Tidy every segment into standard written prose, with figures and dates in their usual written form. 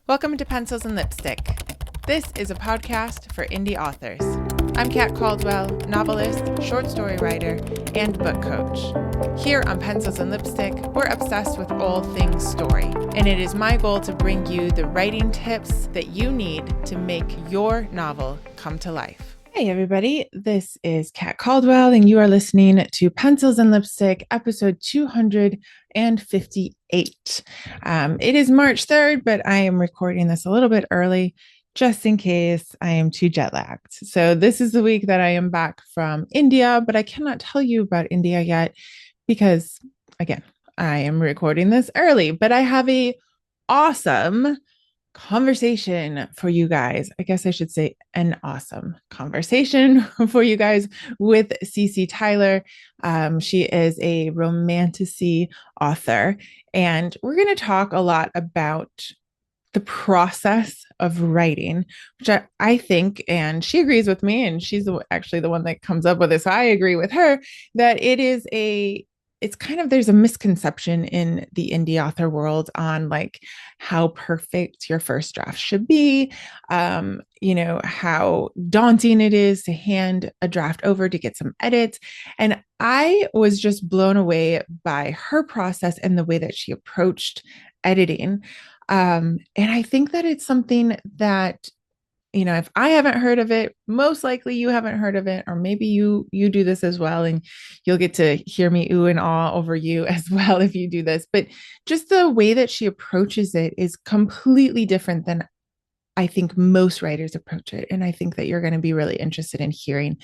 Welcome to Pencils and Lipstick. This is a podcast for indie authors. I'm Kat Caldwell, novelist, short story writer, and book coach. Here on Pencils and Lipstick, we're obsessed with all things story, and it is my goal to bring you the writing tips that you need to make your novel come to life. Hey everybody, this is Kat Caldwell, and you are listening to Pencils and Lipstick, episode 258. It is March 3rd, but I am recording this a little bit early, just in case I am too jet lagged. So this is the week that I am back from India, but I cannot tell you about India yet because, again, I am recording this early, but I have a awesome conversation for you guys. I guess I should say an awesome conversation for you guys with Cece Tyler. She is a romantasy author, and we're going to talk a lot about the process of writing, which I think, and she agrees with me, and she's actually the one that comes up with this. So I agree with her that it's kind of, there's a misconception in the indie author world on like how perfect your first draft should be, how daunting it is to hand a draft over to get some edits. And I was just blown away by her process and the way that she approached editing. And I think that it's something that, if I haven't heard of it, most likely you haven't heard of it, or maybe you do this as well, and you'll get to hear me ooh and ah over you as well if you do this. But just the way that she approaches it is completely different than I think most writers approach it. And I think that you're going to be really interested in hearing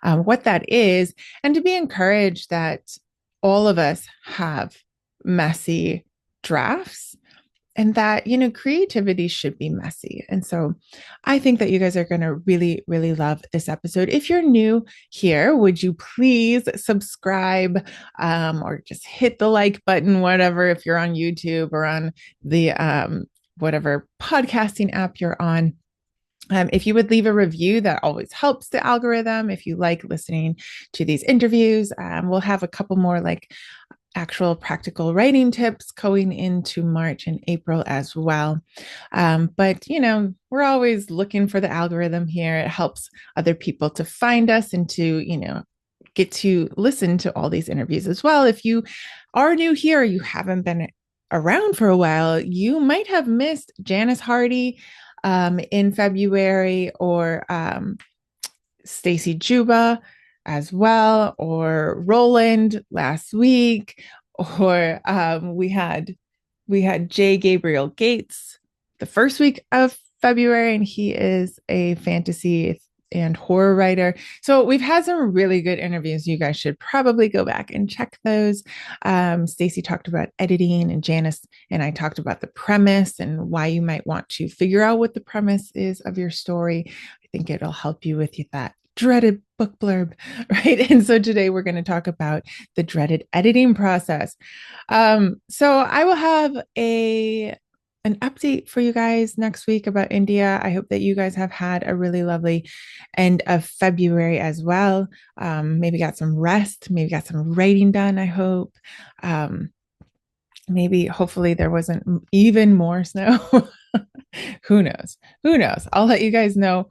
what that is, and to be encouraged that all of us have messy drafts, and that, creativity should be messy. And so I think that you guys are going to really, really love this episode. If you're new here, would you please subscribe or just hit the like button, whatever, if you're on YouTube or on the whatever podcasting app you're on. If you would leave a review, that always helps the algorithm. If you like listening to these interviews, we'll have a couple more actual practical writing tips going into March and April as well. But, we're always looking for the algorithm here. It helps other people to find us and to, get to listen to all these interviews as well. If you are new here, you haven't been around for a while, you might have missed Janice Hardy in February, or Stacy Juba as well, or Roland last week, or we had J. Gabriel Gates the first week of February, and he is a fantasy and horror writer. So we've had some really good interviews. You guys should probably go back and check those. Stacy talked about editing, and Janice and I talked about the premise and why you might want to figure out what the premise is of your story. I think it'll help you with that dreaded book blurb, right? And so today we're going to talk about the dreaded editing process. So I will have an update for you guys next week about India. I hope that you guys have had a really lovely end of February as well. Maybe got some rest, maybe got some writing done, I hope. Hopefully there wasn't even more snow. Who knows? I'll let you guys know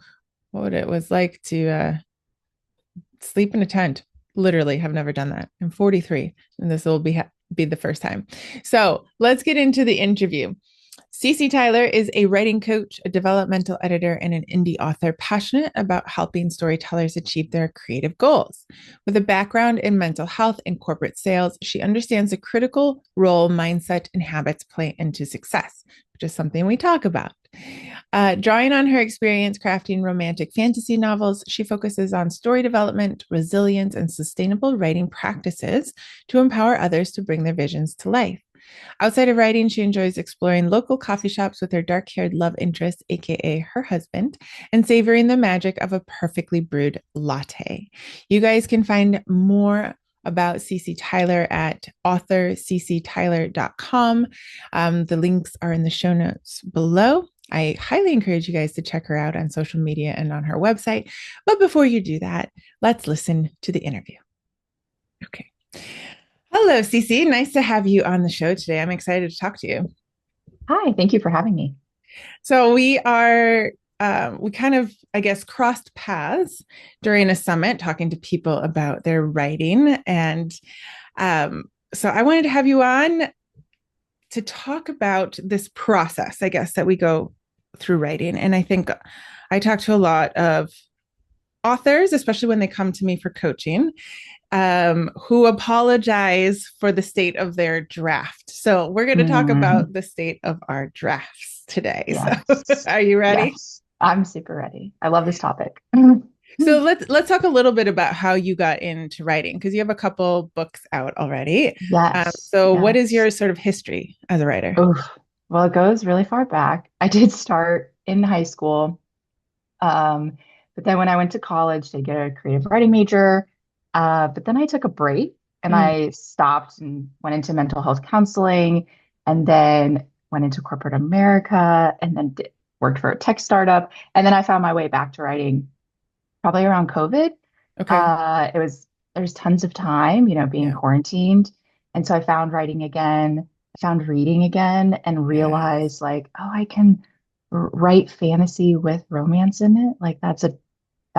what it was like to sleep in a tent. Literally have never done that. I'm 43, and this will be the first time. So let's get into the interview. Cece Tyler is a writing coach, a developmental editor, and an indie author passionate about helping storytellers achieve their creative goals. With a background in mental health and corporate sales, she understands the critical role mindset and habits play into success, which is something we talk about. Drawing on her experience crafting romantic fantasy novels, she focuses on story development, resilience, and sustainable writing practices to empower others to bring their visions to life. Outside of writing, she enjoys exploring local coffee shops with her dark-haired love interest, aka her husband, and savoring the magic of a perfectly brewed latte. You guys can find more about Cece Tyler at authorcctyler.com. The links are in the show notes below. I highly encourage you guys to check her out on social media and on her website. But before you do that, let's listen to the interview. Okay. Hello, Cece. Nice to have you on the show today. I'm excited to talk to you. Hi, thank you for having me. So we kind of, I guess, crossed paths during a summit talking to people about their writing. And so I wanted to have you on to talk about this process, I guess, that we go through writing. And I think I talk to a lot of authors, especially when they come to me for coaching, who apologize for the state of their draft. So we're going to talk Mm, about the state of our drafts today. So yes. are you ready? Yes. I'm super ready. I love this topic. So let's talk a little bit about how you got into writing because you have a couple books out already. Yes. So what is Yes. your sort of history as a writer? Oof. Well, it goes really far back. I did start in high school. Um, but then when I went to college to get a creative writing major, but then I took a break and Mm, I stopped and went into mental health counseling and then went into corporate America and then worked for a tech startup. And then I found my way back to writing probably around COVID. okay. There's tons of time, being Yeah. quarantined. And so I found writing again, I found reading again and Yes. realized like, oh, I can write fantasy with romance in it. Like that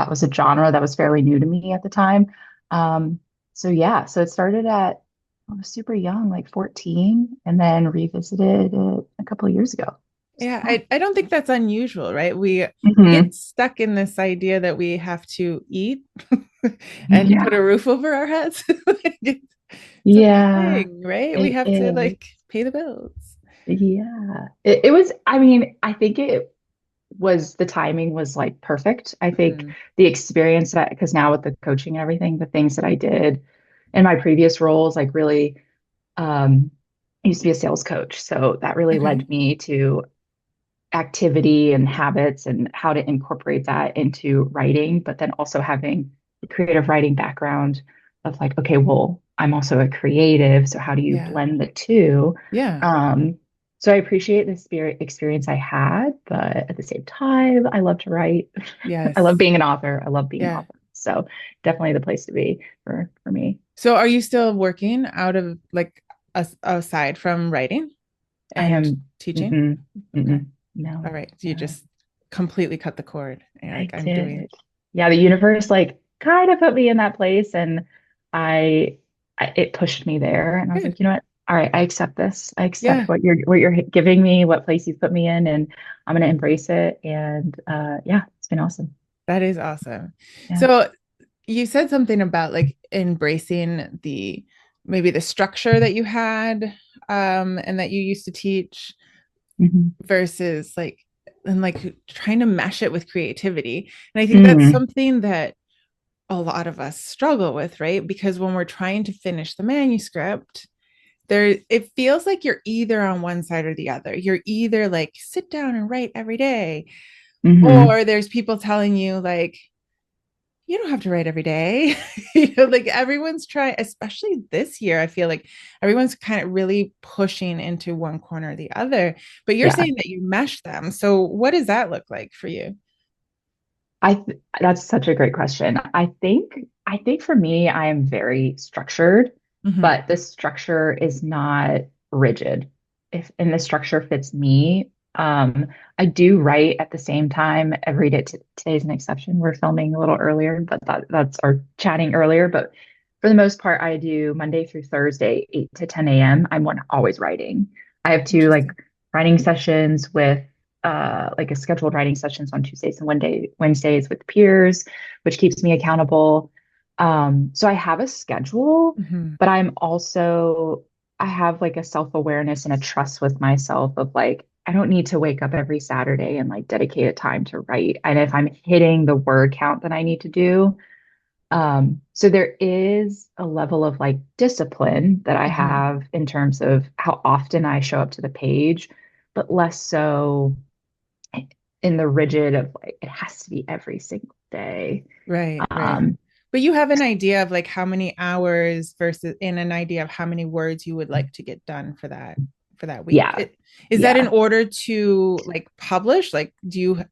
was a genre that was fairly new to me at the time. Um, so yeah, so it started at I was super young, like 14, and then revisited it a couple of years ago. So, Yeah, yeah. I don't think that's unusual, right? We get Hmm. stuck in this idea that we have to eat and put Yeah. a roof over our heads. It's a Yeah, thing, right? We it have to is. like pay the bills. Yeah. It was, I mean, I think it was the timing was like perfect. I think Mhm. the experience that, because now with the coaching and everything, the things that I did in my previous roles, like really, I used to be a sales coach. So that really Okay. led me to activity and habits and how to incorporate that into writing, but then also having the creative writing background of like, okay, well, I'm also a creative. So how do you Yeah. blend the two? Yeah. Um, so I appreciate the spirit experience I had, but at the same time, I love to write. I love Yes. being an author. I love being an Yeah. author. So definitely the place to be for me. So are you still working out of like aside from writing I and am teaching? mm-mm, Okay. mm-mm, All no, right. So you no. just completely cut the cord. And you're like, I I'm doing did. Yeah, the universe like kind of put me in that place and I, it pushed me there and I was good. like, you know what? All right, I accept this. I accept Yeah. what you're giving me, what place you've put me in and I'm going to embrace it and yeah, it's been awesome. That is awesome. Yeah. So you said something about like embracing the maybe the structure that you had and that you used to teach Hmm. versus like and like trying to mesh it with creativity. And I think that's Hmm. something that a lot of us struggle with, right? Because when we're trying to finish the manuscript, there it feels like you're either on one side or the other. You're either like sit down and write every day, Hmm. or there's people telling you like you don't have to write every day. You know, like everyone's trying, especially this year. I feel like everyone's kind of really pushing into one corner or the other. But you're Yeah. saying that you mesh them. So what does that look like for you? That's such a great question. I think for me, I am very structured, Mm-hmm. but the structure is not rigid. If and the structure fits me, I do write at the same time every day. Today's an exception. We're filming a little earlier, but that's our chatting earlier. But for the most part, I do Monday through Thursday, 8 to 10 a.m. Always writing. I have two like Interesting. writing sessions with like a scheduled writing sessions on Tuesdays and Wednesdays with peers, which keeps me accountable. So I have a schedule, Mm-hmm. but I have like a self-awareness and a trust with myself of like, I don't need to wake up every Saturday and like dedicate a time to write. And if I'm hitting the word count that I need to do, so there is a level of like discipline that I Mm-hmm. have in terms of how often I show up to the page, but less so in the rigid of like it has to be every single day. Right, right. Um, But you have an idea of like how many hours versus in an idea of how many words you would like to get done for that week. yeah, Is that in yeah, order to like publish? Like,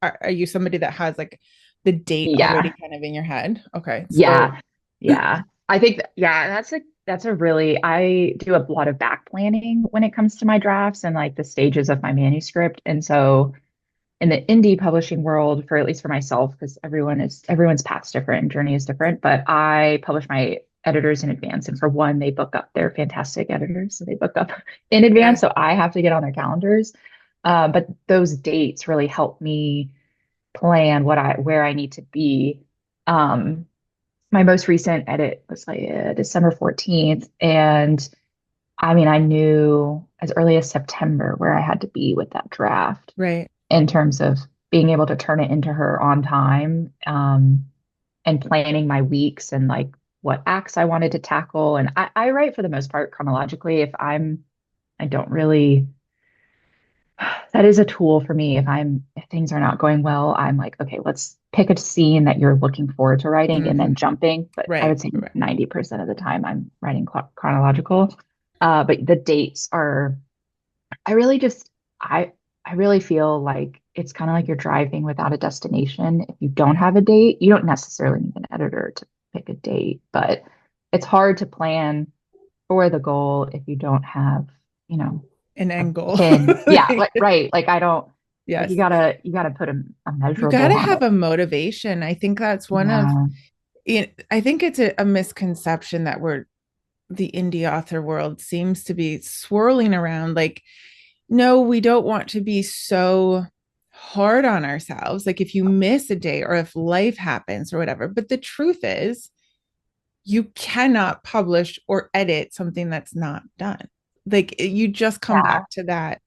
are you somebody that has like the date already yeah, kind of in your head? Okay, so yeah, yeah. I think yeah, that's a really I do a lot of back planning when it comes to my drafts and like the stages of my manuscript. And so in the indie publishing world, for at least for myself, because everyone's path's different and journey is different, but I publish my editors in advance. And for one, they book up, they're fantastic editors. So they book up in Yeah. advance. So I have to get on their calendars. But those dates really help me plan where I need to be. Um, my most recent edit was like December 14th. And I mean, I knew as early as September where I had to be with that draft Right. in terms of being able to turn it into her on time, and planning my weeks and like what acts I wanted to tackle. And I write for the most part chronologically. I don't really, that is a tool for me. If things are not going well, I'm like, okay, let's pick a scene that you're looking forward to writing and then Hmm. jumping. But I Right. would say Right. 90% of the time I'm writing chronological. But the dates are, I really just, I, I really feel like it's kind of like you're driving without a destination. If you don't have a date, you don't necessarily need an editor to pick a date, but it's hard to plan for the goal if you don't have, you know, An a end goal. pin. Yeah, like right. Like I don't like Yes. you gotta put a You measurable got to on have it. a motivation. I think that's one of, Yeah. I think it's a misconception that the indie author world seems to be swirling around. Like, no, we don't want to be so hard on ourselves. Like, if you miss a day or if life happens or whatever. But the truth is, you cannot publish or edit something that's not done. Like, you just come Yeah. back to that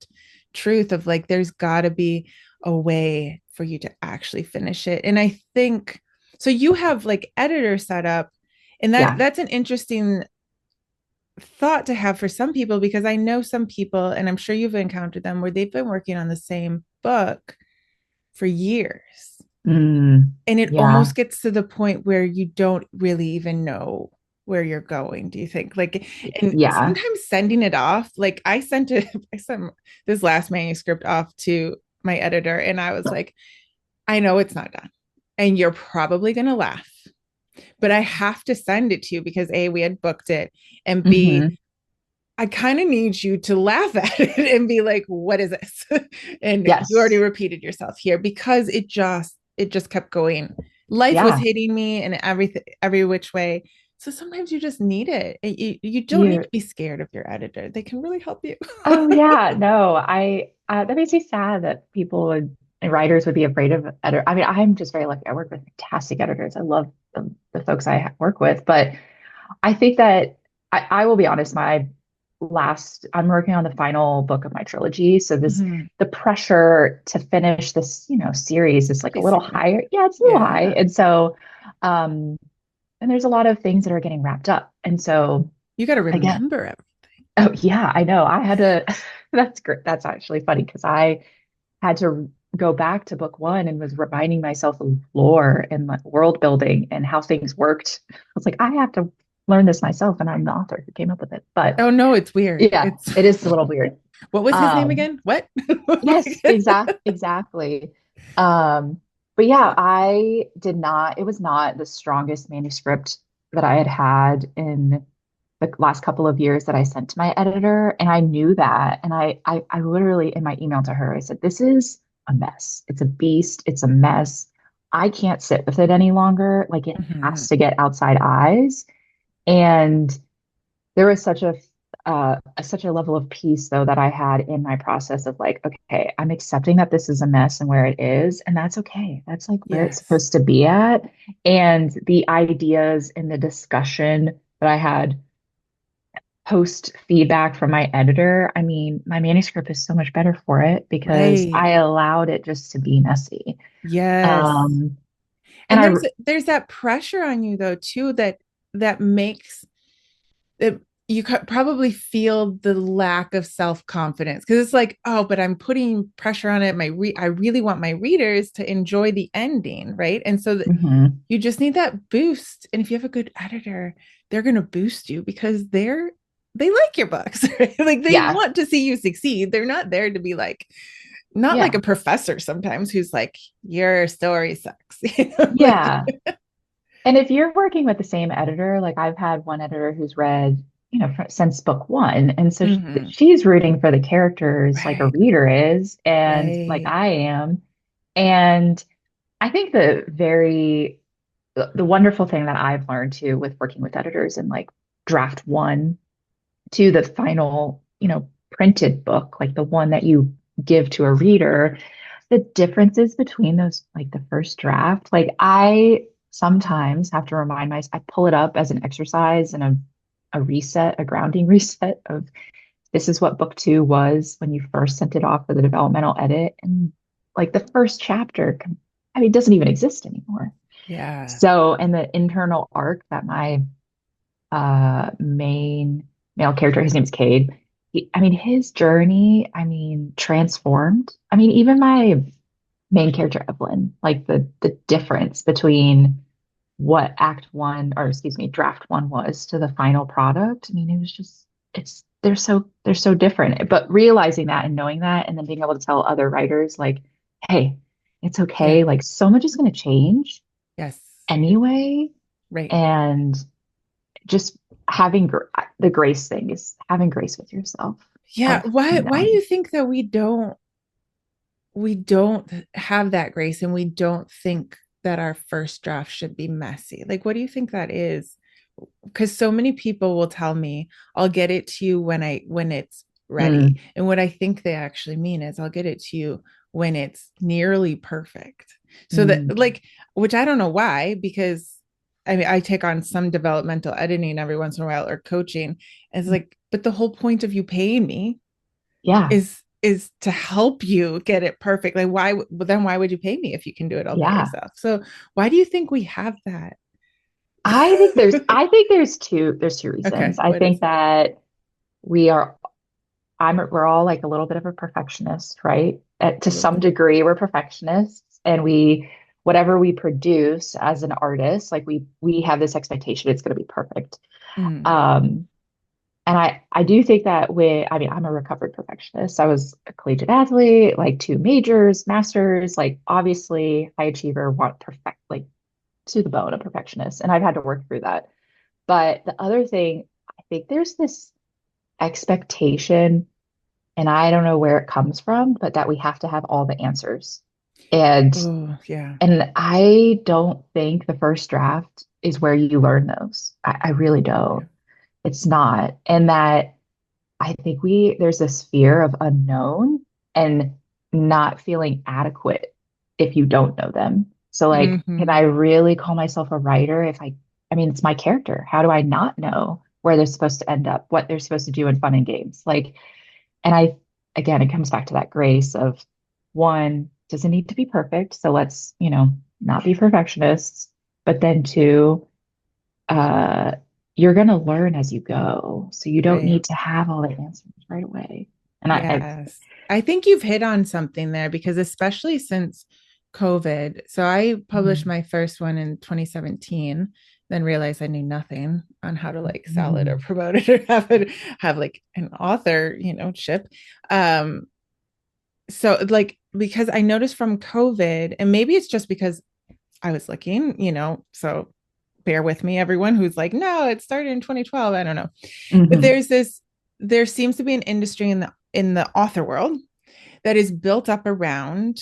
truth of like, there's got to be a way for you to actually finish it. And I think so. You have like editor set up, and Yeah. that's an interesting thought to have for some people because I know some people, and I'm sure you've encountered them where they've been working on the same book for years. Mm, And it yeah. almost gets to the point where you don't really even know where you're going. Do you think? Like, and Yeah. sometimes sending it off, like I sent this last manuscript off to my editor, and I was like, I know it's not done. And you're probably going to laugh, but I have to send it to you because A, we had booked it, and B, Hmm. I kind of need you to laugh at it and be like, what is this? And you already Yes. repeated yourself here because it just kept going. Life was Yeah. hitting me in every which way. So sometimes you just need it. You don't need You to be scared of your editor. They can really help you. Oh yeah, no, I that makes me sad that people would and writers would be afraid of editor. I mean, I'm just very lucky. I work with fantastic editors. I love the folks I work with, but I think that I will be honest, I'm working on the final book of my trilogy. So Mhm. the pressure to finish this, series is like a Pretty little serious. higher. Yeah, it's a little high. Yeah. And so, um, and there's a lot of things that are getting wrapped up. And so You got to again, remember everything. oh yeah, I know. I had to, that's great. That's actually funny because I had to go back to book one and was reminding myself of lore and like world building and how things worked. I was like, I have to learn this myself, and I'm the author who came up with it. But Oh no, it's weird. yeah, It's it is a little weird. what was his name Um, again? What? yes, exactly. Um, but yeah, I did not, it was not the strongest manuscript that I had had in the last couple of years that I sent to my editor. And I knew that. And I literally, in my email to her, I said, this is a mess. It's a beast. It's a mess. I can't sit with it any longer. Like it has Mhm. to get outside eyes. And there was such a level of peace though that I had in my process of like, okay, I'm accepting that this is a mess and where it is, and that's okay. That's like where it's Yes. supposed to be at. And the ideas and the discussion that I had post feedback from my editor, I mean, my manuscript is so much better for it because Right. I allowed it just to be messy. Yes. Um, and And I, there's that pressure on you though too that makes it you probably feel the lack of self-confidence because it's like, oh, but I'm putting pressure on it. I really want my readers to enjoy the ending, right? And so mhm, you just need that boost. And if you have a good editor, they're going to boost you because they like your books, right? Like they yeah, want to see you succeed. They're not there to be like, not like yeah, a professor sometimes who's like, your story sucks. Like, yeah. And if you're working with the same editor, like I've had one editor who's read, since book one. And so mhm. she's rooting for the characters like a Right, reader is, and like right. I am. And I think the wonderful thing that I've learned too with working with editors and like draft one to the final, printed book, like the one that you give to a reader, the differences between those, like the first draft, like I sometimes have to remind myself, I pull it up as an exercise and a reset, a grounding reset of this is what book two was when you first sent it off for the developmental edit. And like the first chapter, I mean, it doesn't even exist anymore. Yeah. So, and the internal arc that my main male character, his name's Cade. I mean, his journey, I mean, transformed. I mean, even my main character, Evelyn, like the difference between what act one, or excuse me, draft one was to the final product. I mean, it was just it's they're so different. But realizing that and knowing that and then being able to tell other writers like, hey, it's Yeah. okay. Like so much is gonna change Yes. anyway. Right. And just having the grace thing is having grace with yourself Yeah. of, Why do you think that we don't have that grace and we don't think that our first draft should be messy? Like, what do you think that is? Because so many people will tell me, I'll get it to you when it's ready. mm, And what I think they actually mean is I'll get it to you when it's nearly perfect. So that, mm, like, which I don't know why, because I mean, I take on some developmental editing every once in a while or coaching. It's like, but the whole point of you paying me yeah, is to help you get it perfect. Like, why? Well, then why would you pay me if you can do it all by yeah. yourself? So why do you think we have that? There's two Okay, reasons. I what is think it? that we are we're all like a little bit of a perfectionist, right? To some Absolutely. degree, we're perfectionists, and whatever we produce as an artist, like we have this expectation it's going to be perfect. Mm. Um, And I do think that I mean, I'm a recovered perfectionist. I was a collegiate athlete, like two majors, masters, like obviously high achiever, want perfect, like to the bone, a perfectionist. And I've had to work through that. But the other thing, I think there's this expectation, and I don't know where it comes from, but that we have to have all the answers. And Oh, yeah. and I don't think the first draft is where you learn those. I really Yeah. don't. It's not. And that I think there's this fear of unknown and not feeling adequate if you don't know them. So like, can I Hmm. really call myself a writer if I mean, it's my character. How do I not know where they're supposed to end up, what they're supposed to do in fun and games? Like, and again, it comes back to that grace of one, doesn't need to be perfect. So let's, not be perfectionists. But then two, uh, you're going to learn as you go. So you don't Right. need to have all the answers right away. And Yes. I think you've hit on something there because especially since COVID. So I published mm, my first one in 2017, then realized I knew nothing on how to like sell it or mm, promote it or have like an author, ship. Um, so like because I noticed from COVID, and maybe it's just because I was looking, so bear with me, everyone who's like, no, it started in 2012. I don't know. But mhm, there seems to be an industry in the author world that is built up around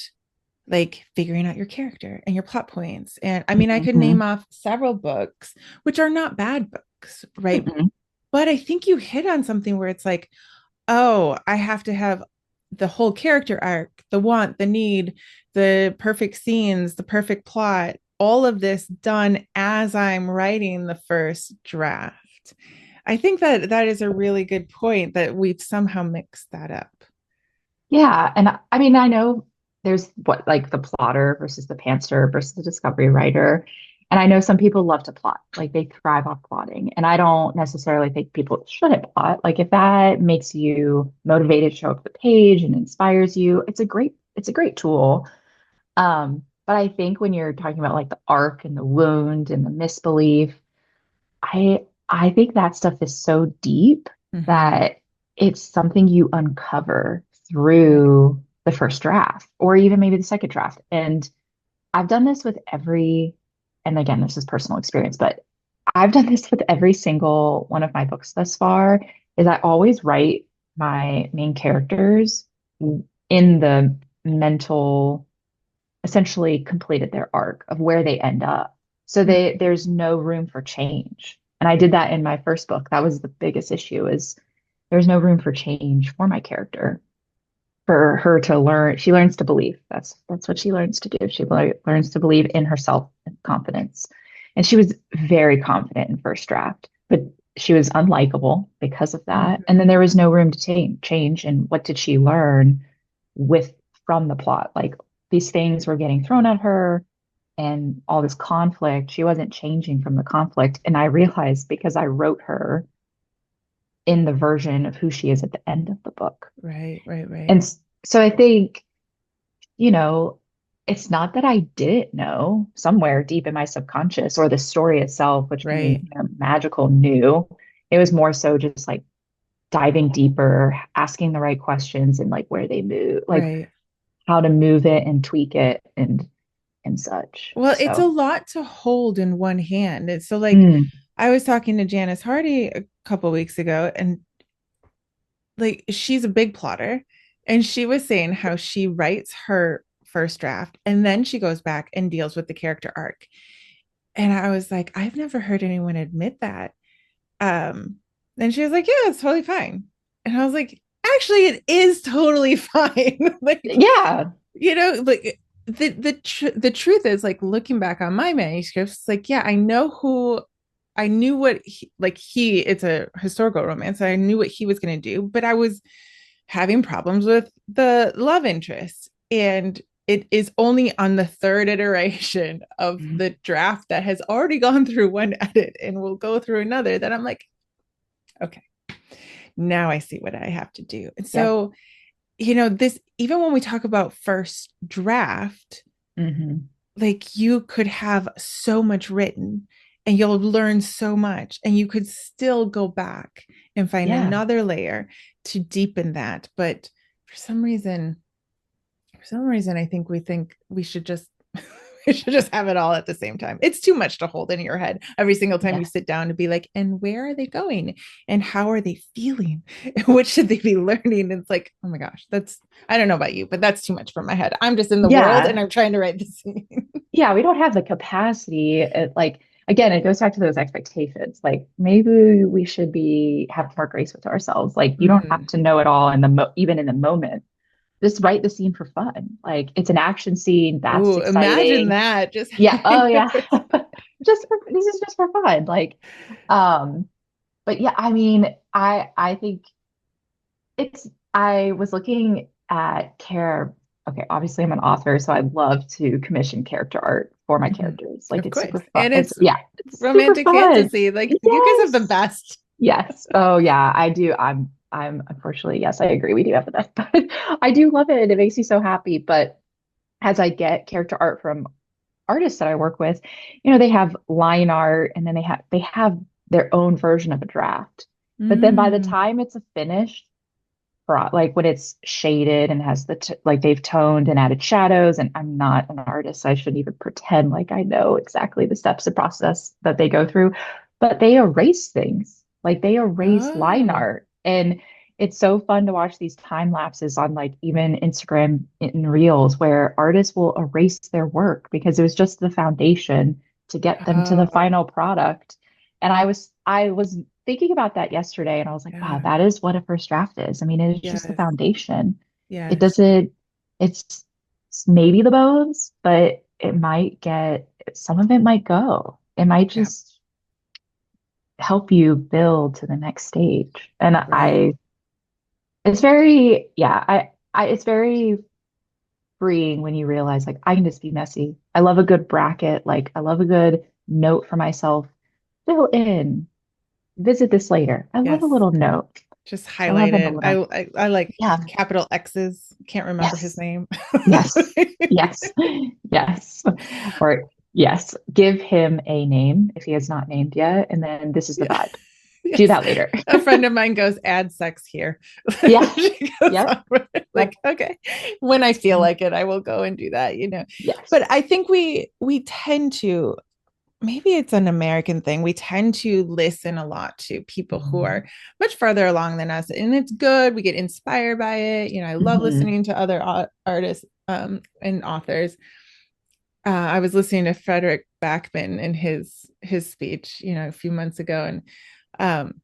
like figuring out your character and your plot points. And I mean, I could name mhm, off several books, which are not bad books, right? mhm, But I think you hit on something where it's like, oh, I have to have the whole character arc, the want, the need, the perfect scenes, the perfect plot, all of this done as I'm writing the first draft. I think that that is a really good point that we've somehow mixed that up. Yeah. And I mean, I know there's what like the plotter versus the pantser versus the discovery writer. And I know some people love to plot, like they thrive off plotting. And I don't necessarily think people shouldn't plot. Like if that makes you motivated to show up the page and inspires you, it's a great tool. But I think when you're talking about like the arc and the wound and the misbelief, I think that stuff is so deep Mm-hmm. that it's something you uncover Right. through the first draft or even maybe the second draft. And I've done this with and again, this is personal experience, but I've done this with every single one of my books thus far, is I always write my main characters in the mental essentially completed their arc of where they end up. So there's no room for change. And I did that in my first book. That was the biggest issue is there's no room for change for my character. For her to learn, she learns to believe. That's what she learns to do. She learns to believe in herself and confidence. And she was very confident in first draft, but she was unlikable because of that. And then Mhm. there was no room to change. And what did she learn with from the plot? Like these things were getting thrown at her and all this conflict. She wasn't changing from the conflict. And I realized because I wrote her in the version of who she is at the end of the book. Right, right, right, And so I think, you know, it's not that I didn't know somewhere deep in my subconscious or the story itself, which can be, right, magical, knew. It was more so just like diving deeper, asking the right questions and like where they move, like right. how to move it and tweak it and such. Well, it's a So, lot to hold in one hand. It's so like mm, I was talking to Janice Hardy a couple weeks ago, and like she's a big plotter, and she was saying how she writes her first draft and then she goes back and deals with the character arc. And I was like, I've never heard anyone admit that. Um, and she was like, yeah, it's totally fine. And I was like, actually, it is totally fine. Like, yeah. like the truth is, like looking back on my manuscripts, like, yeah, I knew what it's a historical romance. So I knew what he was going to do, but I was having problems with the love interest. And it is only on the third iteration of Mhm. the draft that has already gone through one edit and will go through another that I'm like, okay, now I see what I have to do. And Yeah. so, this, even when we talk about first draft, Hmm. like you could have so much written and you'll learn so much, and you could still go back and find Yeah. another layer to deepen that. But for some reason, I think we should just we should just have it all at the same time. It's too much to hold in your head every single time you Yeah. sit down to be like, and where are they going? And how are they feeling? And what should they be learning? And it's like, oh my gosh, I don't know about you, but that's too much for my head. I'm just in the world and Yeah. I'm trying to write the scene. Yeah, we don't have the capacity. Like again, it goes back to those expectations. Like maybe we should be have more grace with ourselves. Like you don't have Mm. to know it all in the even in the moment. Just write the scene for fun. Like it's an action scene that's Ooh, imagine exciting. that just Yeah. Oh having yeah. This is just for fun. Like, um, but yeah, I mean, I think it's I was looking at care. Okay, obviously I'm an author, so I love to commission character art for my Mhm. characters. Like Of it's course. super fun. And It's it's yeah, it's super romantic fun. fantasy. Like you guys have the Yes. best. Yes. Oh yeah, I do. I'm unfortunately, yes, I agree. We do have the best, but I do love it. It makes me so happy. But as I get character art from artists that I work with, they have line art and then they have their own version of a draft. But then by the Mm. time it's a finished like when it's shaded and has like they've toned and added shadows, and I'm not an artist, so I shouldn't even pretend like I know exactly the steps and process that they go through, but they erase things. Like they erase line Oh. art, and it's so fun to watch these time lapses on like even Instagram in Reels where artists will erase their work because it was just the foundation to get them to the Oh. final product. And I was thinking about that yesterday and I was like, wow, Yeah. that is what a first draft is. I mean, it is just the Yes. foundation. It Yes. doesn't, it's maybe the bones, but it might get, some of it might go. It might Yeah. just help you build to the next stage. And Right. it's very, yeah, it's very freeing when you realize like I can just be messy. I love a good bracket. Like I love a good note for myself. Fill in, visit this later. I love a Yes. little note. Just I love highlight it a it. I, little. I I like Yeah. capital X's. Can't remember his Yes. name. Yes. Yes. Yes. Or yes, give him a name if he has not named yet. And then this is the Yeah. vibe. Do Yes. that later. A friend of mine goes, add sex here. Yeah. She goes Yep. on with it. Yep. Like, okay. When I feel like it, I will go and do that. Yes. But I think we tend to, maybe it's an American thing. We tend to listen a lot to people who Mhm. are much farther along than us, and it's good. We get inspired by it. I love Mhm. listening to other artists and authors. I was listening to Frederick Backman in his speech, a few months ago, and um,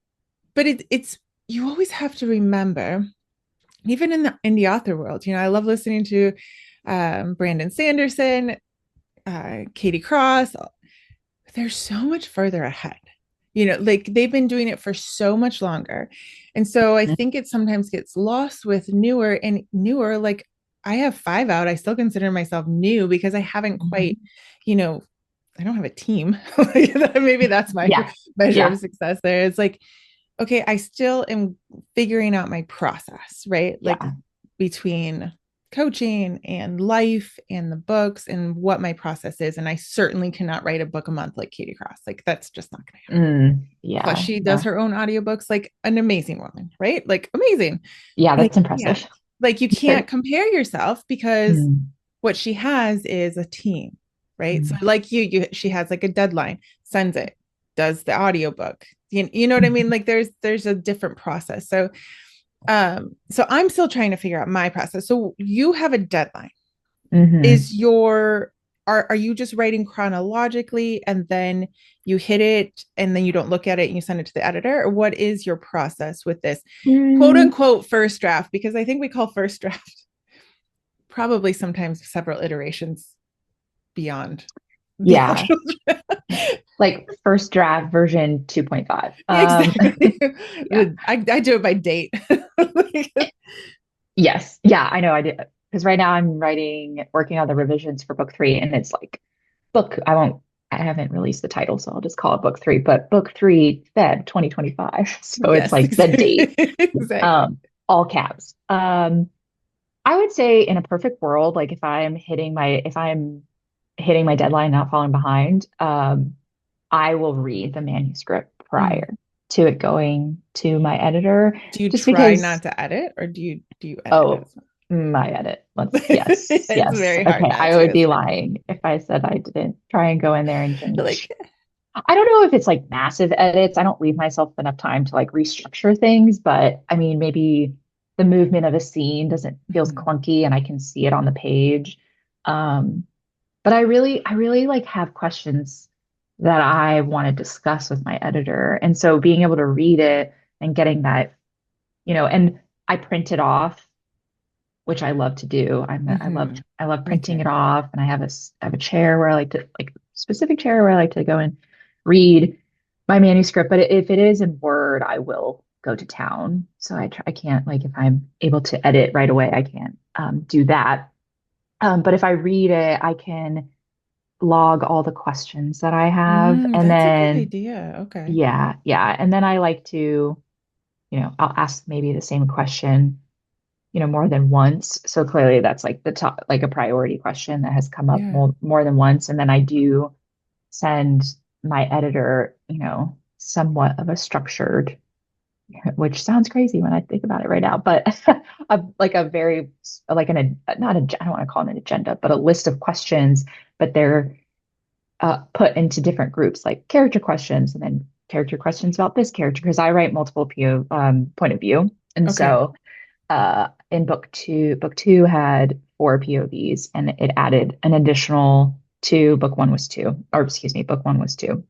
but it's you always have to remember, even in the author world, I love listening to Brandon Sanderson, Katie Cross. They're so much further ahead. Like they've been doing it for so much longer. And so I think it sometimes gets lost with newer and newer. Like I have 5 out. I still consider myself new because I haven't quite, Mhm. you know, I don't have a team. Maybe that's my Yeah. measure Yeah. of success there. It's like, okay, I still am figuring out my process, right? Like Yeah. between coaching and life and the books and what my process is. And I certainly cannot write a book a month like Katie Cross. Like that's just not going to happen. Plus, Yeah. she does No. her own audiobooks like an amazing woman, right? Like amazing. Yeah, And that's impressive. you can't compare yourself because Mm. what she has is a team, right? So Mm. like she has like a deadline, sends it, does the audiobook. You know what I mean? Like there's a different process. So I'm still trying to figure out my process. So you have a deadline. Hmm. Is your are you just writing chronologically and then you hit it and then you don't look at it and you send it to the editor? Or what is your process with this quote Mm. unquote first draft? Because I think we call first draft probably sometimes several iterations beyond the Yeah. actual draft. Like first draft version 2.5. Exactly. Yeah. I do it by date. Yes. Yeah, I know I did. Because right now I'm working on the revisions for book three, and it's like I haven't released the title, so I'll just call it book three, but book three, Feb 2025. So it's Yes, like the date, exactly. um, all caps. I would say in a perfect world, like if I'm hitting my deadline, not falling behind, I will read the manuscript Mm. prior to it going to my editor, Do you just try because, not to edit or do you edit oh, as well? my edit. Yes, It's yes. very hard Okay, not I to, would be isn't it? lying if I said I didn't try and go in there and Like, change. I don't know if it's like massive edits. I don't leave myself enough time to like restructure things, but I mean, maybe the movement of a scene doesn't feels mhm. clunky and I can see it on the page. Um, but I really like have questions that I want to discuss with my editor. And so being able to read it and getting that, and I print it off, which I love to do. I love Me printing too. it off, and I have a chair where I like to like specific chair where I like to go and read my manuscript. But if it is in Word, I will go to town. So I can't like if I'm able to edit right away, I can't do that. But if I read it, I can log all the questions that I have, and That's a good then idea. Okay. yeah, and then I like to, I'll ask maybe the same question more than once. So clearly that's like the top, like a priority question that has come up Yeah. more than once. And then I do send my editor, somewhat of a structured, which sounds crazy when I think about it right now, but like a very, like not a, I don't want to call it an agenda, but a list of questions, but they're put into different groups, like character questions and then character questions about this character, because I write multiple point of view. And Okay. so in book two had four POVs and it added an additional two. Book one was two, or excuse me, book one was two.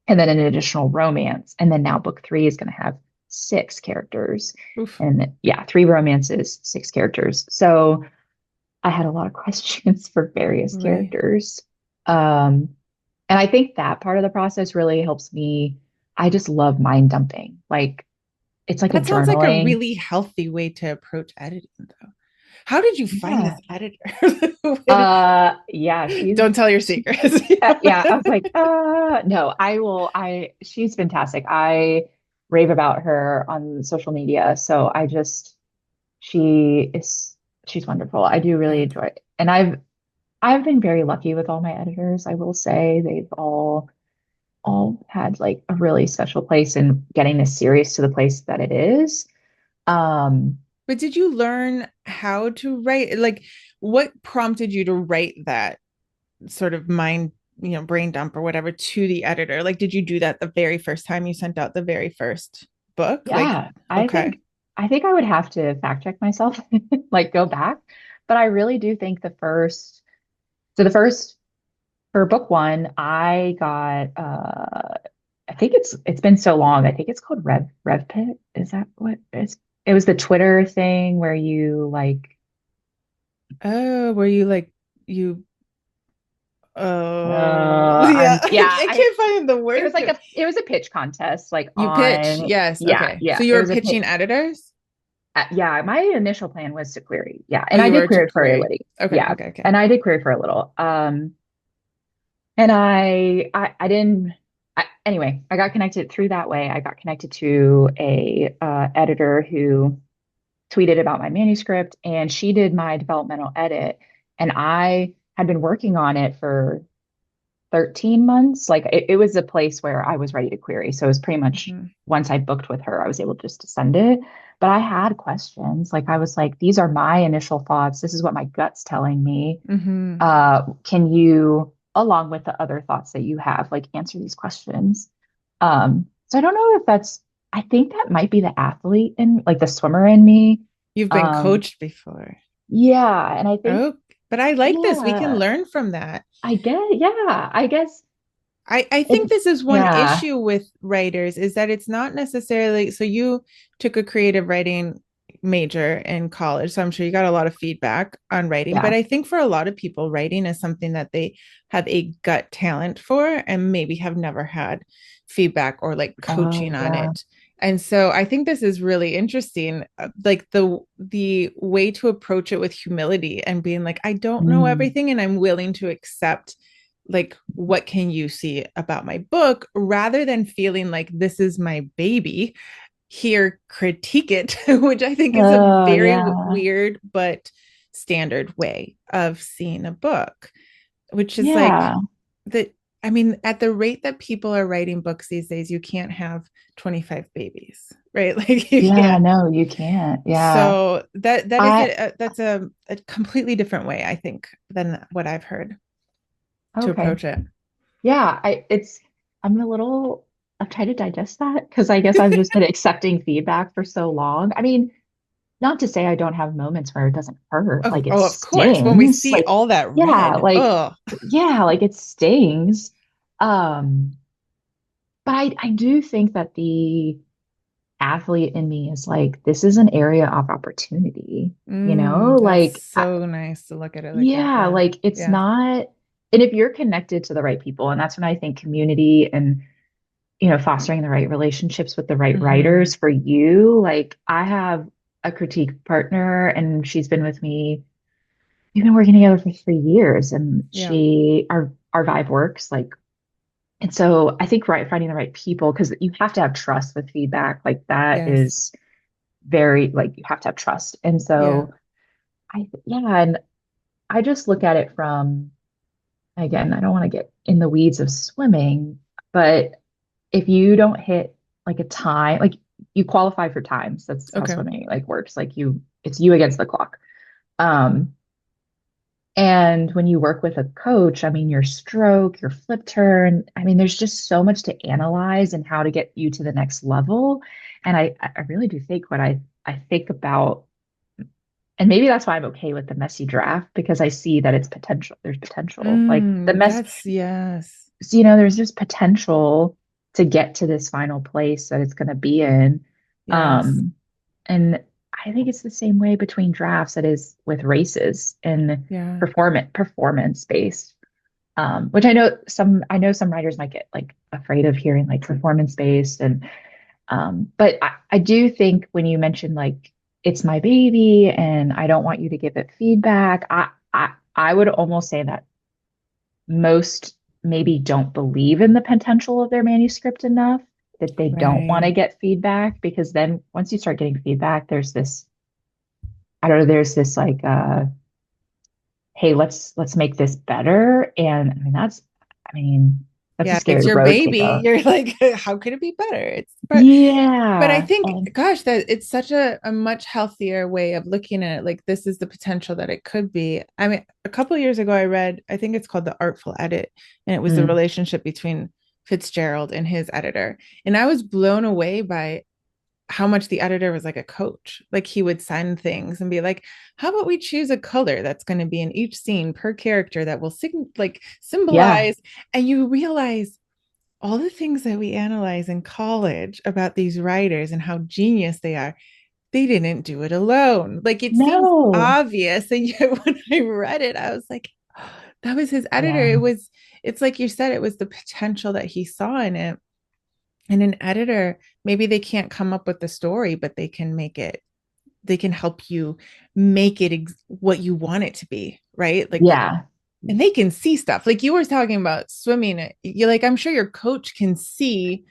And then an additional romance. And then now book three is going to have six characters. Oof. And yeah, three romances, six characters. So I had a lot of questions for various Right. characters. Um, and I think that part of the process really helps me. I just love mind dumping. Like it's like a That sounds like a journaling. really healthy way to approach editing, though. How did you find this Yeah. editor? Yeah, Don't tell your she, secrets. yeah, I was like, no, she's fantastic. I rave about her on social media. So she is, she's wonderful. I do really Yeah. enjoy it. And I've been very lucky with all my editors. I will say they've all had like a really special place in getting this series to the place that it is. Um, But did you learn how to write? Like, what prompted you to write that sort of brain dump or whatever to the editor? Like, did you do that the very first time you sent out the very first book? Like, Yeah, okay. I think I would have to fact check myself, like go back. But I really do think the first For book one, I got I think it's been so long. I think it's called Rev Pit. Is that what it's it was the Twitter thing where you like Oh, were you like you oh yeah, I'm yeah, I I can't find the it was word like to it was a pitch contest like you pitch. on Yes, yeah, okay. So yeah. you It were was a pitch. pitching editors? Yeah, my initial plan was to query. Yeah, Oh, and I you did were to query for a query. little. Okay, Yeah, okay, okay. and I did query for a little. And I didn't. Anyway, I got connected through that way. I got connected to a editor who tweeted about my manuscript, and she did my developmental edit. And I had been working on it for 13 months. Like it was a place where I was ready to query. So it was pretty much Mhm. once I booked with her, I was able just to send it. But I had questions. Like I was like, these are my initial thoughts. This is what my gut's telling me. Mhm. Can you, along with the other thoughts that you have, like answer these questions? So I don't know if that's, I think that might be the athlete in like the swimmer in me. You've been Um, coached before. yeah. And I think, Oh, but I like this. We can yeah, learn from that. I guess I it, think this is one yeah. issue with writers is that it's not necessarily so you took a creative writing major in college, so I'm sure you got a lot of feedback on writing, but Yeah. I think for a lot of people writing is something that they have a gut talent for and maybe have never had feedback or like Oh, coaching on yeah. it. And so I think this is really interesting, like the way to approach it with humility and being like I don't know Mm. everything and I'm willing to accept like what can you see about my book rather than feeling like this is my baby, here critique it, which I think is a Oh, very yeah. weird but standard way of seeing a book, which is like Yeah. that. I mean, at the rate that people are writing books these days, you can't have 25 babies, right? Like you Yeah, can't. no, you can't. Yeah. So that is I that's a completely different way, I think, than what I've heard to okay. approach it. Yeah, I'm a little I'm trying to digest that because I guess I've just been accepting feedback for so long. I mean, not to say I don't have moments where it doesn't hurt, like it Of course. When we stings. see all that Yeah, red, like oh, yeah, like it stings. Um, but I do think that the athlete in me is like, this is an area of opportunity, that's Like, so nice to look at it like that. yeah, Yeah. like it's Yeah. not, and if you're connected to the right people, and that's when I think community and, fostering the right relationships with the right Mm-hmm. writers for you. Like, I have a critique partner, and she's been with me. We've been working together for 3 years, and Yeah. our vibe works. Like, and so I think finding the right people, because you have to have trust with feedback. Like that Yes. is very like you have to have trust. And Yeah. so yeah, and I just look at it from again, I don't want to get in the weeds of swimming, but if you don't hit like a time, like you qualify for times, that's how Okay. swimming like works. It's you against the clock. Um, and when you work with a coach, I mean, your stroke, your flip turn, I mean, there's just so much to analyze and how to get you to the next level. And I really do think I think about, and maybe that's why I'm okay with the messy draft because I see that it's potential. There's potential. Like the mess, That's yes. there's just potential to get to this final place that it's going to be in. Yes. Um, and I think it's the same way between drafts that is with races and Yeah. performance based. Which I know some writers might get like afraid of hearing like performance based and but I do think when you mention like it's my baby and I don't want you to give it feedback, I would almost say that most maybe don't believe in the potential of their manuscript enough that they don't want to Right. get feedback because then once you start getting feedback, there's this I don't know, there's this like hey, let's make this better. And I mean, that's a Yeah, it's scary your road to baby. go. You're like, how could it be better? It's but I Yeah. think, And gosh, that it's such a much healthier way of looking at it. Like this is the potential that it could be. I mean, a couple of years ago, I read, I think it's called The Artful Edit, and it was the relationship between Fitzgerald and his editor. And I was blown away by how much the editor was like a coach. Like he would send things and be like, how about we choose a color that's going to be in each scene per character that will like Yeah. symbolize. And you realize all the things that we analyze in college about these writers and how genius they are, they didn't do it alone. Like it seems No. obvious. And yet when I read it, I was like, oh, that was his editor. Yeah. It's like you said, it was the potential that he saw in it. And an editor, maybe they can't come up with the story, but they can help you make it what you want it to be, right? Like, Yeah. and they can see stuff. Like you were talking about swimming. You're like, I'm sure your coach can see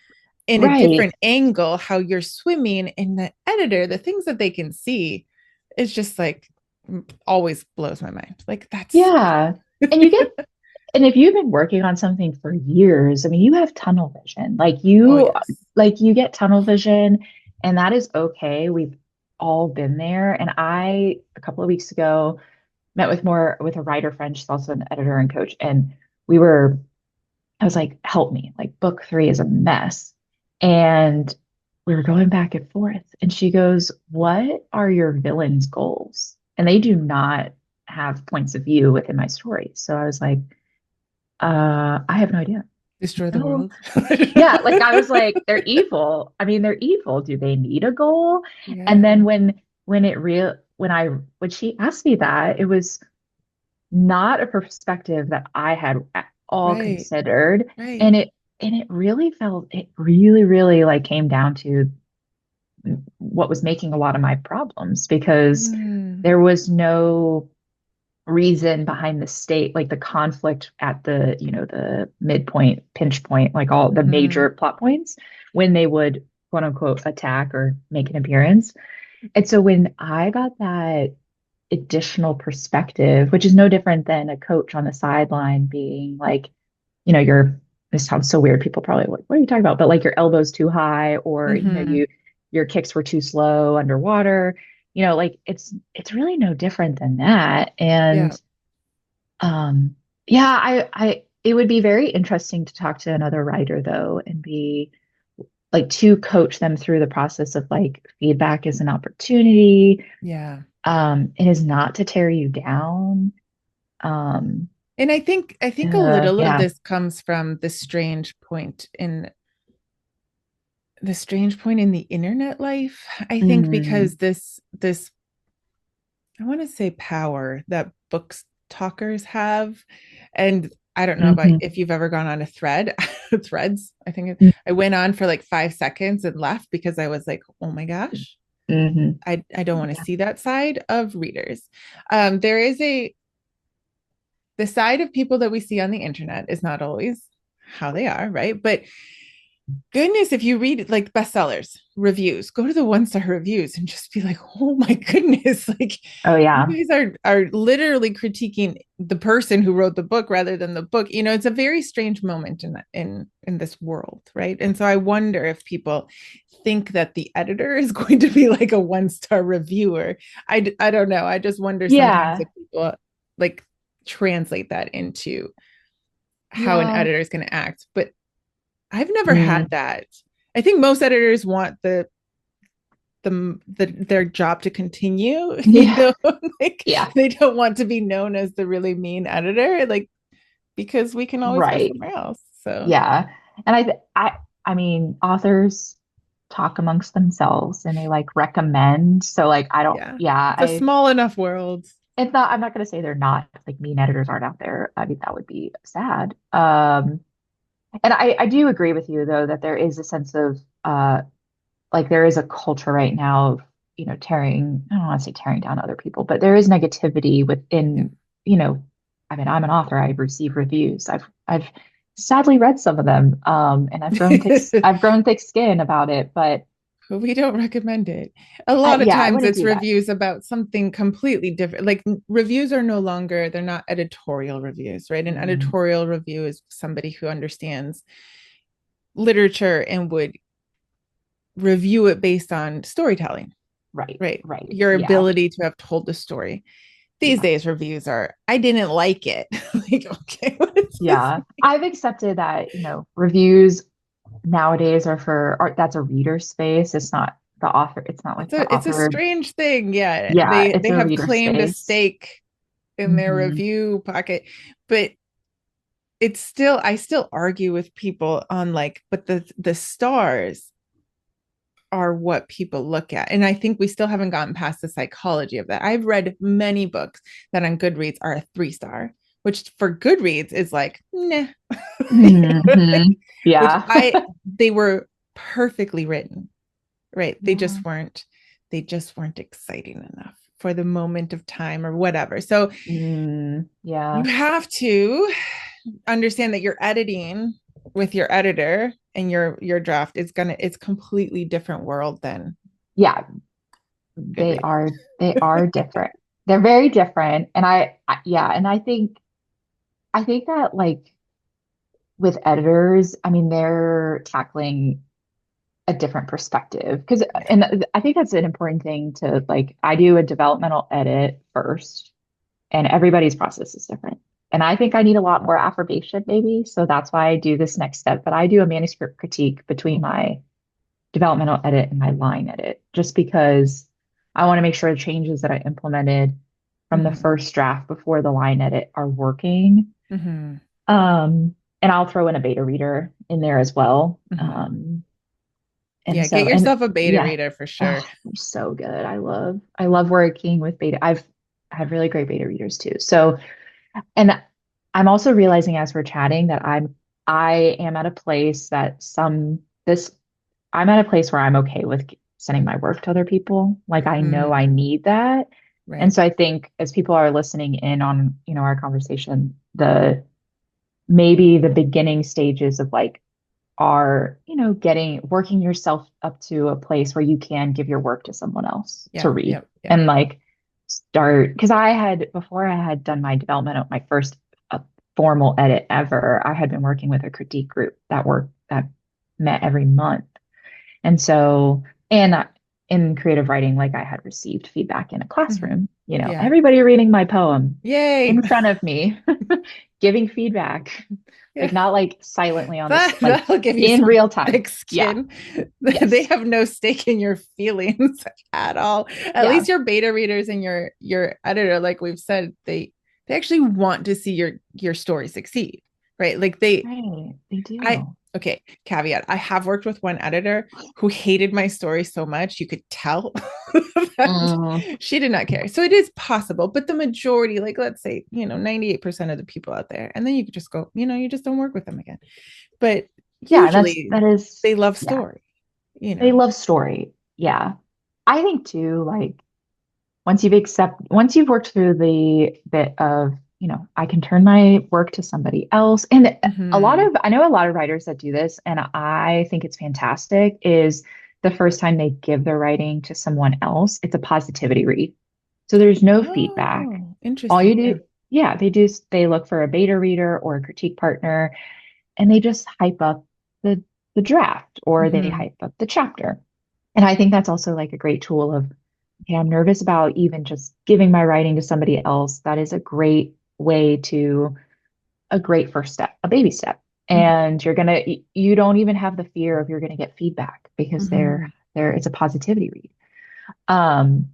in a Right. different angle how you're swimming. And the editor, the things that they can see is just like always blows my mind. Like that's Yeah. And you get, and if you've been working on something for years, I mean, you have tunnel vision. oh yes. Like you get tunnel vision, and that is okay. We've all been there. And I, a couple of weeks ago, met with a writer friend. She's also an editor and coach. And we were, I was like, help me. Like book three is a mess. And we were going back and forth. And she goes, what are your villains' goals? And they do not have points of view within my story. So I was like, I have no idea. Destroy the No. world. Yeah, like I was like, they're evil. I mean, they're evil. Do they need a goal? And yeah. then when she asked me that, it was not a perspective that I had at all Right. considered. Right. And it really felt it really, really like came down to what was making a lot of my problems because Mm. there was no reason behind the state, like the conflict at the, the midpoint, pinch point, like all the Mm-hmm. major plot points when they would quote unquote attack or make an appearance. And so when I got that additional perspective, which is no different than a coach on the sideline being like, this sounds so weird. People probably like, what are you talking about? But like your elbows too high, or Mm-hmm. your kicks were too slow underwater. Like it's really no different than that. Yeah. And um, yeah, I it would be very interesting to talk to another writer though, and be like to coach them through the process of like feedback is an opportunity. Yeah. It is not to tear you down. Um, And I think a little of yeah. this comes from the strange point in the internet life. I think Mm, because this I want to say power that books talkers have. And I don't know about hmm if you've ever gone on a thread, threads. I went on for like 5 seconds and left because I was like, oh my gosh, hmm I don't want to Yeah. see that side of readers. There is the side of people that we see on the internet is not always how they are, right? But goodness, if you read like bestsellers, reviews, go to the 1-star reviews and just be like, oh my goodness, like Oh you yeah. guys are literally critiquing the person who wrote the book rather than the book. It's a very strange moment in this world, right? And so I wonder if people think that the editor is going to be like a 1-star reviewer. I don't know. I just wonder sometimes Yeah. if people like translate that into how an Yeah. editor is going to act. But I've never Mm, had that. I think most editors want their job to continue, yeah. like Yeah. they don't want to be known as the really mean editor, like because we can always go Right. somewhere else. So Yeah. And I mean, authors talk amongst themselves and they like recommend. So like I don't, yeah, yeah, it's a small enough world. I'm not gonna say they're not like mean editors aren't out there. I mean, that would be sad. And I do agree with you though that there is a sense of like there is a culture right now of, I don't want to say tearing down other people, but there is negativity Yeah. within, I mean, I'm an author, I receive reviews. I've sadly read some of them. And I've grown thick skin about it, but We don't recommend it. A lot of yeah, I times wouldn't it's do that. reviews about something completely different. Like reviews are no longer, they're not editorial reviews, right? An Mm, editorial review is somebody who understands literature and would review it based on storytelling, right, right? right. Your Yeah, ability to have told the story. These yeah. days, reviews are, I didn't like it. Like, okay, what is this? Yeah. I've accepted that, reviews nowadays are that's a reader space. It's not the author, it's not like the It's a author. strange thing. Yeah. Yeah, it's They a have reader claimed a space. stake in their Hmm. review pocket, but it's still, I still argue with people on like, but the stars are what people look at. And I think we still haven't gotten past the psychology of that. I've read many books that on Goodreads are a 3 star, which for Goodreads is like, nah. Hmm. Which Yeah. they were perfectly written, right? Yeah. They just weren't exciting enough for the moment of time or whatever. So you Yeah. have to understand that you're editing with your editor and your draft is gonna, it's completely different world than Yeah. Goodreads. They are different. They're very different. And yeah, and I think that like with editors, I mean, they're tackling a different perspective because, Yeah. and I think that's an important thing to like, I do a developmental edit first, and everybody's process is different. And I think I need a lot more affirmation, maybe. So that's why I do this next step. But I do a manuscript critique between my developmental edit and my line edit, just because I want to make sure the changes that I implemented from the Mm-hmm. first draft before the line edit are working. Mm-hmm. And I'll throw in a beta reader in there as well. Mm-hmm. And Yeah, so, get and yourself a beta yeah, reader for sure. oh, they're so good. I love working with beta. I've had really great beta readers too. So, and I'm also realizing as we're chatting that I am at a place that this, I'm at a place where I'm okay with sending my work to other people. Like I know I Mm, need that. And right. so I think as people are listening in on, our conversation, maybe the beginning stages of like are, working yourself up to a place where you can give your work to someone else to Yeah, read yeah, yeah. and like start. Because before I had done my development of my first formal edit ever, I had been working with a critique group that met every month. And so, and in creative writing, like I had received feedback in a Hmm. classroom, Yeah. everybody reading my poem Yay. in front of me, giving feedback, Yeah. like not like silently on this, like That'll give you in some real time. thick Yeah. skin. They Yes. have no stake in your feelings at all. At Yeah. least your beta readers and your editor, like we've said, they actually want to see your story succeed, right? Like Right. They I do. okay, caveat. I have worked with one editor who hated my story so much you could tell that Mm, she did not care. So it is possible, but the majority, like let's say, 98% of the people out there, and then you could just go, you just don't work with them again. But yeah. usually That is, they love yeah. story, They love story. Yeah. I think too, like once you've worked through the bit of, I can turn my work to somebody else. And Mm-hmm. I know a lot of writers that do this, and I think it's fantastic, is the first time they give their writing to someone else, it's a positivity read. So there's no feedback. Oh, All interesting. you Yeah. do, yeah, they look for a beta reader or a critique partner, and they just hype up the draft or they Mm-hmm. hype up the chapter. And I think that's also like a great tool of, okay, I'm nervous about even just giving my writing to somebody else. That is a great way to a great first step, a baby step. Mm-hmm. And you don't even have the fear of you're gonna get feedback because Mm-hmm. it's a positivity read. Um,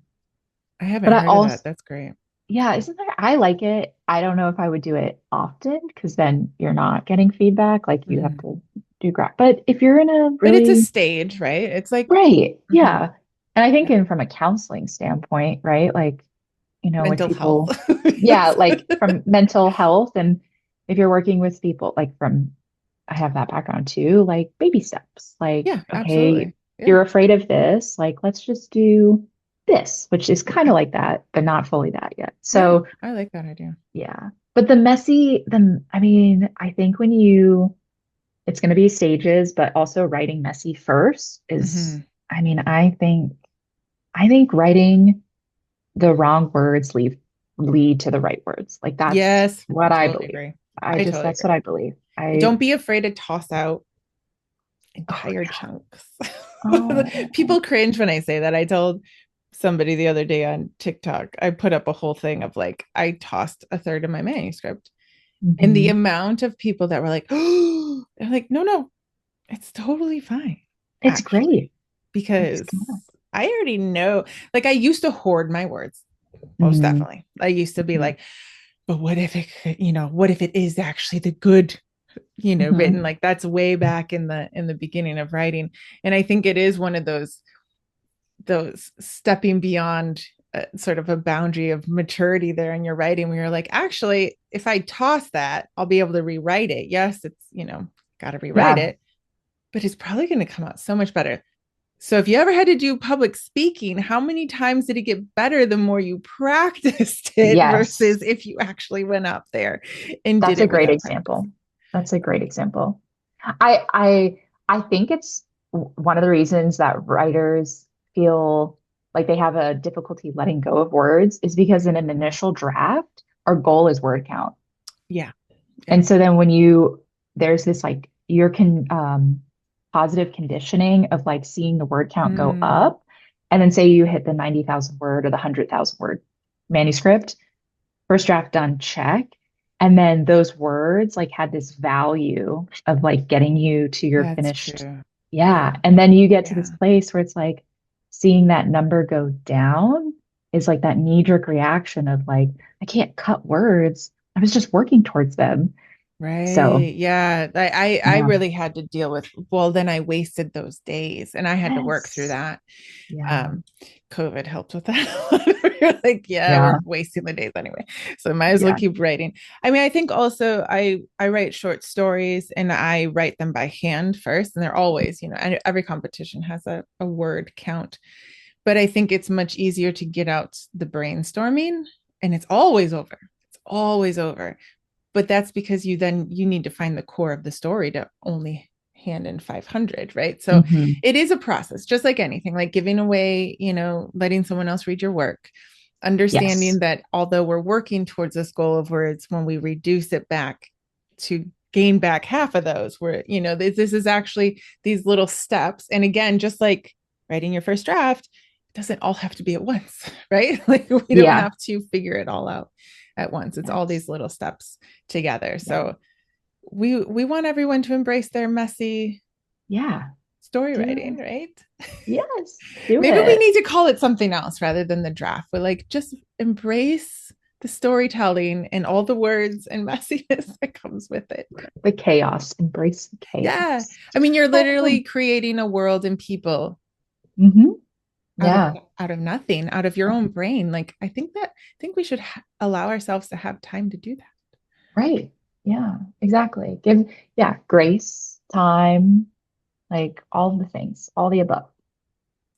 I haven't but I heard of also, that. That's great. yeah, isn't there, I like it. I don't know if I would do it often because then you're not getting feedback. Like you have Mm-hmm. to do graph. But if you're in a But it's a really stage, right? It's like, right, mhm, yeah. And I think yeah, from a counseling standpoint, right? Like, with mental health. people, yeah, Yes. like from mental health and if you're working with people like I have that background too, like baby steps. Like, Yeah, okay, absolutely. Yeah. you're afraid of this, like let's just do this, which is kind of like that, but not fully that yet. Yeah. So I like that idea. yeah. But I mean, I think it's going to be stages, but also writing messy first Hmm. I mean, I think writing the wrong words lead to the right words. Like that's Yes, what I totally believe. agree. I totally That's agree. what I believe. Don't be afraid to toss out Oh entire yeah. chunks. Oh, People cringe when I say that. I told somebody the other day on TikTok, I put up a whole thing of like, I tossed a third of my manuscript. And the hmm. amount of people that were like, oh, they're like, no, no, it's totally fine, It's actually, great. It's because good. I already know. Like I used to hoard my words, most Mm-hmm. definitely. I used to be like, but what if it could, what if it is actually the good, written, Mm-hmm. like that's way back in the beginning of writing. And I think it is one of those stepping beyond sort of a boundary of maturity there in your writing where you're like, actually, if I toss that, I'll be able to rewrite it. Yes, it's, got to rewrite Yeah. it, but it's probably going to come out so much better. So if you ever had to do public speaking, how many times did it get better the more you practiced it Yes. versus if you actually went up there and did That's a it great without practice? example. That's a great example. I think it's one of the reasons that writers feel like they have a difficulty letting go of words is because in an initial draft, our goal is word count. Yeah. Yeah. And so then when there's this like your positive conditioning of like seeing the word count go Mm, up, and then say you hit the 90,000 word or the 100,000 word manuscript, first draft done, check. And then those words like had this value of like getting you to your that's finished. true. Yeah. Yeah. And then you get to Yeah. this place where it's like seeing that number go down is like that knee-jerk reaction of like, I can't cut words. I was just working towards them. So, Right. Yeah. I yeah. really had to deal with, well, then I wasted those days and I had to work through Yes. that. Yeah. Um, COVID helped with that. We're like, yeah, we're Yeah. wasting the days anyway. So might as well Yeah. keep writing. I mean, I think also I write short stories and I write them by hand first. And they're always, every competition has a word count. But I think it's much easier to get out the brainstorming and it's always over. It's always over, but that's because you need to find the core of the story to only hand in 500, right? So Hmm. it is a process, just like anything, like giving away, letting someone else read your work, understanding Yes. that although we're working towards this goal of words, when we reduce it back to gain back half of those, where this is actually these little steps. And again, just like writing your first draft, it doesn't all have to be at once, right? Like we don't Yeah. have to figure it all out at once. It's all these Yes. little steps together. Yeah. So we want everyone to embrace their messy Yeah. story Do writing, it. right? Yes. Do Maybe we it. need to call it something else rather than the draft. We're like, just embrace the storytelling and all the words and messiness that comes with it. The chaos. Embrace the Yeah. chaos. I mean, you're Oh. literally creating a world and people Hmm. out of Yeah. nothing, out of your own brain. Like I think we should allow ourselves to have time to do that. Right. Yeah, exactly. Yeah, grace, time, like all the things, all the above.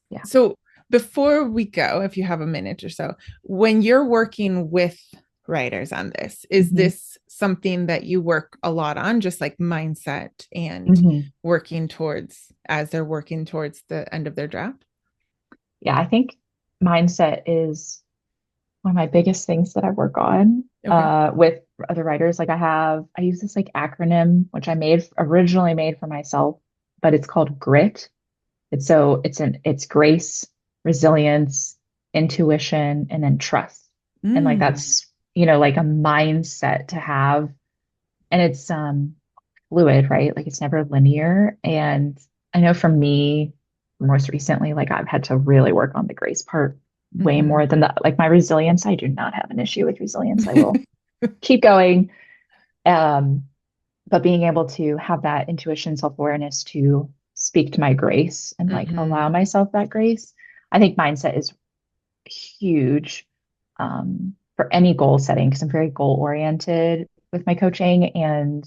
Yeah. So before we go, if you have a minute or so, when you're working with writers on this, is Hmm. this something that you work a lot on, just like mindset and Hmm. working towards as they're working towards the end of their draft? Yeah, I think mindset is one of my biggest things that I work on Okay. with other writers. Like I use this like acronym, which I originally made for myself, but it's called GRIT. It's grace, resilience, intuition, and then trust. And like Mm, that's, like a mindset to have. And it's fluid, right? Like it's never linear. And I know for me, most recently, like I've had to really work on the grace part way mm-hmm. more than like my resilience. I do not have an issue with resilience. I will keep going. Um, but being able to have that intuition, self-awareness to speak to my grace and like allow Mm-hmm. myself that grace, I think mindset is huge for any goal setting because I'm very goal oriented with my coaching and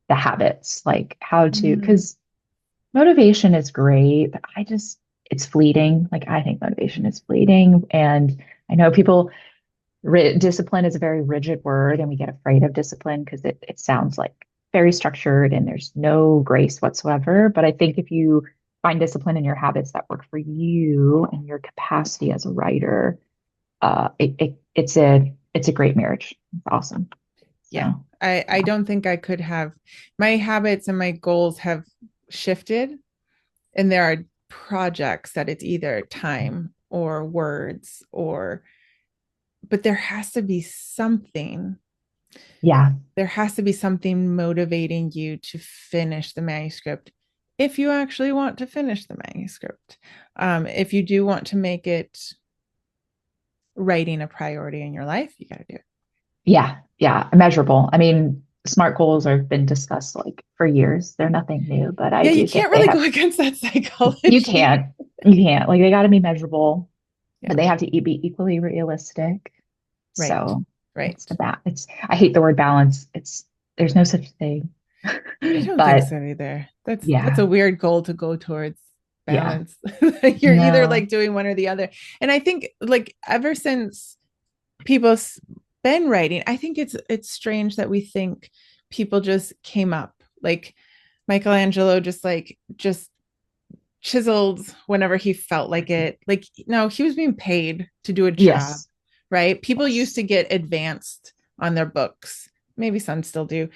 the habits, like how to, Mm-hmm. because motivation is great, but it's fleeting. Like I think motivation is fleeting. And I know discipline is a very rigid word, and we get afraid of discipline because it sounds like very structured and there's no grace whatsoever. But I think if you find discipline in your habits that work for you and your capacity as a writer, it's a great marriage. It's awesome. Yeah. So I yeah. don't think I could have my habits and my goals have shifted, and there are projects that it's either time or words or, but Yeah. there has to be something motivating you to finish the manuscript if you actually want to finish the manuscript. If you do want to make it writing a priority in your life, you got to do it. Yeah, yeah, measurable. I mean, SMART goals have been discussed like for years. They're nothing new, but I Yeah, you do think can't they really have, go against that you psychology. can't, you can't, like they got to be measurable, Yeah, but they have to be equally realistic. right, So it's right. I hate the word balance. There's no such thing. I don't think But so either. That's yeah, a weird goal to go towards, yeah, balance. You're either no, like doing one or the other. And I think like ever since people's been writing, I think it's strange that we think people just came up like Michelangelo just chiseled whenever he felt like it. Like, no, he was being paid to do a job, yes, right? People used yes, to get advanced on their books. Maybe some still do,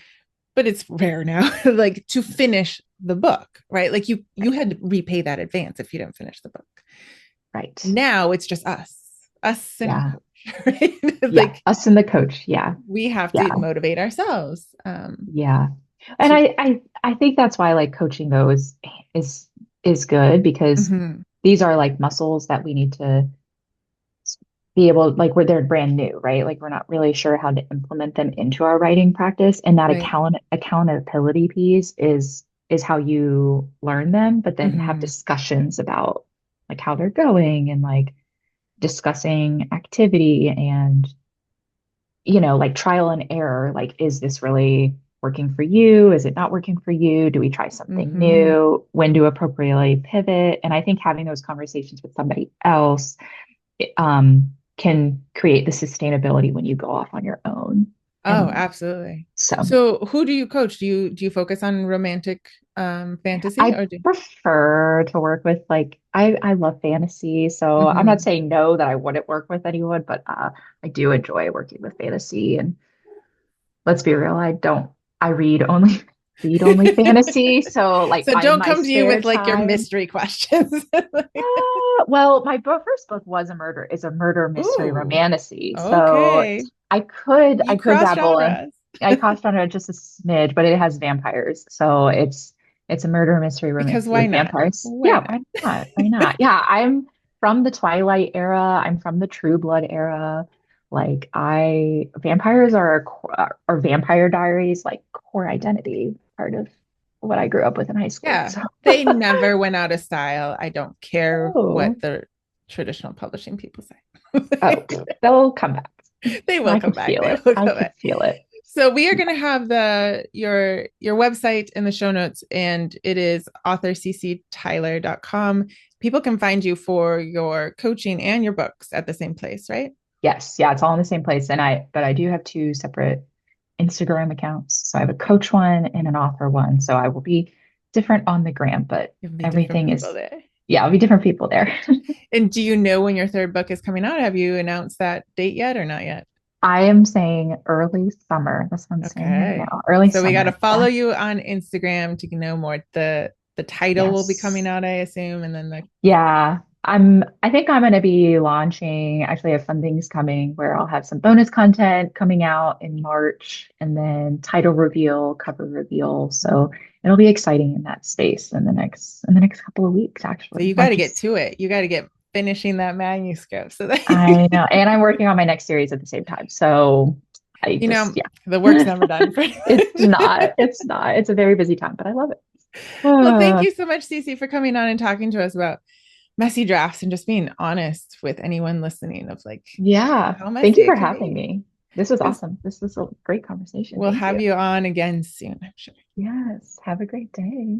but it's rare now, like to finish the book, right? Like you right, had to repay that advance if you didn't finish the book. right. Now it's just us and our Yeah, coach, right? yeah. Like Us and the coach. Yeah, we have yeah, to motivate ourselves yeah. And to I think that's why like coaching though is is good because mm-hmm, these are like muscles that we need to be able like where they're brand new, right? Like we're not really sure how to implement them into our writing practice. And that right, accountability piece is how you learn them, but then have mm-hmm, discussions about like how they're going and like discussing activity and like trial and error. Like, is this really working for you? Is it not working for you? Do we try something mm-hmm. new? When to appropriately pivot? And I think having those conversations with somebody else can create the sustainability when you go off on your own. Oh, And absolutely. so So who do you coach? Do you focus on romantic fantasy I or do prefer to work with like I love fantasy. So I'm not mm-hmm. saying no that I wouldn't work with anyone, but I do enjoy working with fantasy. And let's be real, I read only fantasy. So like So in don't my come to you spare with like your time, mystery questions. well, my first book was a murder mystery Ooh, romantasy. So okay. I You could cross dabble in. genres. I cost on it just a smidge, but it has vampires. So it's a murder mystery Because romantasy why with not? vampires. Why Yeah, not? why not? Why not? Yeah, I'm from the Twilight era. I'm from the True Blood era. Like I vampires are Vampire Diaries, like core identity, part of what I grew up with in high school. Yeah, So they never went out of style. I don't care what oh, the traditional publishing people oh, say. they'll come back. They will I come could back. feel They it. will I come could back. feel it. So we are going to have your website in the show notes, and it is authorcctyler.com. People can find you for your coaching and your books at the same place, right? Yes, yeah, it's all in the same place. But I do have two separate Instagram accounts. So I have a coach one and an author one. So I will be different on the gram, but You'll be different everything people is, there. yeah, I'll be different people there. And do you know when your third book is coming out? Have you announced that date yet or not yet? I am saying early summer. That's what I'm saying right Okay. now. Early So we got to summer. follow Yeah. you on Instagram to know more. The title will be coming Yes. out, I assume, and then the Yeah. I think I'm going to be launching, actually I have some things coming where I'll have some bonus content coming out in March and then title reveal, cover reveal. So it'll be exciting in that space in the next couple of weeks, so actually. you got March to get is, to it. You got to get finishing that manuscript so that I know. And I'm working on my next series at the same time. So I you just, know the work's never done pretty much. it's not, it's a very busy time, but I love it. Well, thank Uh, you so much, Cece, for coming on and talking to us about messy drafts and just being honest with anyone listening of like yeah. how Thank messy you it for can having be. me. This was This awesome. This was a great conversation. we'll Thank have you. you on again soon, I'm sure. Yes. Have a great day.